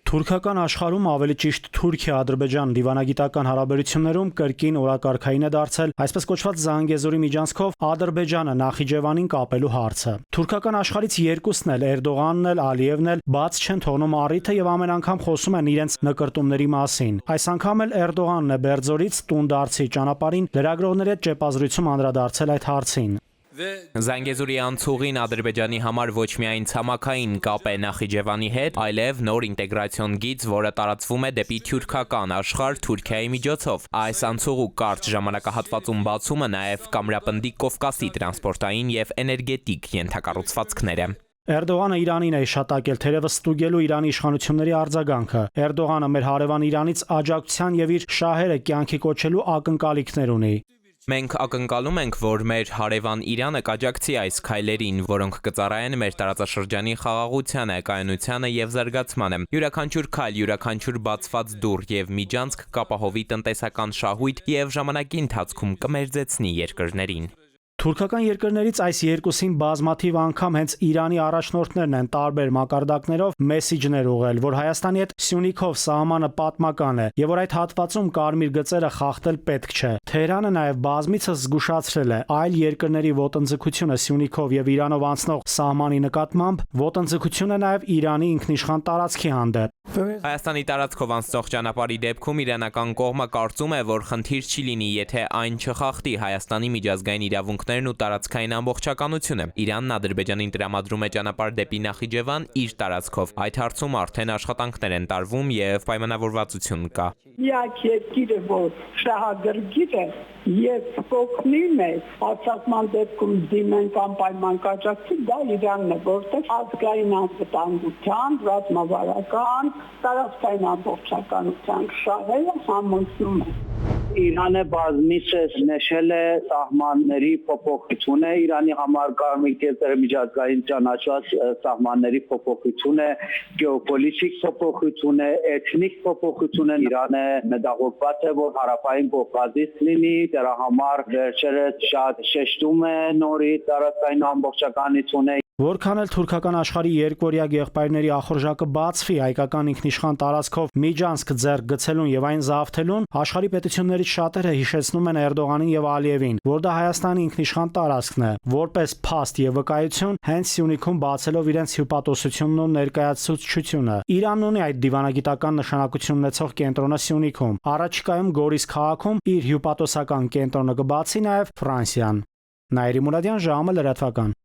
Թուրքական աշխարհում ավելի ճիշտ Թուրքիա-Ադրբեջան դիվանագիտական հարաբերություններում կրկին օրակարգային է դարձել այսպես կոչված Զանգեզուրի միջանցքով Ադրբեջանը Նախիջևանին կապելու հարցը։ Թուրքական աշխարհից երկուսն էլ Էրդողանն էլ Ալիևն էլ բաց չեն թողնում առիթը եւ ամեն անգամ խոսում են իրենց նկրտումների մասին։ Այս անգամ էլ Էրդողանն է Բերձորից տուն դարձի ճանապարհին լրագրողների հետ ճեպազրույցում անդրադարձել այդ հարցին։ Զանգեզուրի անցուղին Ադրբեջանի համար ոչ միայն ցամաքային կապ է Նախիջևանի հետ, այլև նոր ինտեգրացիոն գիծ, որը տարածվում է դեպի թուրքական աշխարհ Թուրքիայի միջոցով։ Այս անցուղու կարճ ժամանակահատվածում բացումը նաև կամրապնդի Կովկասի տրանսպորտային եւ էներգետիկ ենթակառուցվածքները։ Էրդողանը Իրանին է հիշատակել թերևս ստուգելու Իրանի իշխանությունների արձագանքը։ Էրդողանը մեր հարևան Իրանից աջակցության եւ իր շահերը կյանքի կոչելու ակնկալիքներ ունի։ Մենք ակնկալում ենք, որ մեր հարևան Իրանը կաջակցի այս քայլերին, որոնք կծառայեն մեր տարածաշրջանի խաղաղությանը, կայունությանը եւ զարգացմանը։ Յուրաքանչյուր քայլ, յուրաքանչյուր բացված դուռ եւ միջանցք կապահովի տնտեսական շահույթ եւ ժամանակի ընթացքում կմերձեցնի երկրներին։ Թուրքական երկրներից այս երկուսին բազմաթիվ անգամ հենց Իրանի առաջնորդներն են տարբեր մակարդակներով մեսիջներ ուղղել, որ Հայաստանի հետ Սյունիքով սահմանը պատմական է եւ որ այդ հատվածում կարմիր գծերը խախտել պետք չէ։ Թեհրանը նաեւ բազմիցս զգուշացրել է այլ երկրների ոտնձգությունը Սյունիքով եւ Իրանով անցնող սահմանի նկատմամբ, ոտնձգությունը նաեւ Իրանի ինքնիշխան տարածքի հանդեպ։ Հայաստանի տարածքով անցնող ճանապարհի դեպքում իրանական կողմը կարծում է, որ խնդիր չի լինի, եթե այն չխախտի Հայաստանի միջազգային իրավունքներն ու տարածքային ամբողջականությունը։ Իրանն Ադրբեջանին տրամադրում է ճանապարհ դեպի Նախիջևան իր տարածքով։ Այդ հարցում արդեն աշխատանքներ են տարվում եւ պայմանավորվածություն կա։ Միակ երկիրը, որ շահագրգիռ է եւ կօգնի մեզ հարձակման դեպքում դիմենք անպայման կաջակցի, դա Իրանն է, որտեղ ազգային անվտանգության, ռազմավարական, տարածքային ամբողջականության շահերը համընկնում են։ Իրանը բազմիցս նշել է սահմանների փոփոխությունը, Իրանի համար կարմիր կետերը միջազգային ճանաչված սահմանների փոփոխություն է, գեոպոլիտիկ փոփոխություն է, էթնիկ փոփոխություն է։ Իրանը մտահոգված է, որ հարավային Կովկասից լինի, դրա համար վերջերս շատ շեշտում է նորի տարածքային ամբողջականությունը։ Որքան էլ թուրքական աշխարհի երկօրյա եղբայրների ախորժակը բացվի հայկական ինքնիշխան տարածքով միջանցք ձեռք գցելուն եւ այն զավթելուն, աշխարհի պետություններից շատերը հիշեցնում են Էրդողանին եւ Ալիևին, որ դա Հայաստանի ինքնիշխան տարածքն է, որպես փաստ եւ վկայություն հենց Սյունիքում բացելով իրենց հյուպատոսությունն ու ներկայացուցչությունը։ Իրանն ունի այդ դիվանագիտական նշանակություն ունեցող կենտրոնը Սյունիքում։ Առաջիկայում Գորիս քաղաքում իր հյուպատոսական կենտրոնը կբացի նաեւ Ֆրանսիան։ Նաիրի Մուրադյան, ժամը լրատվական։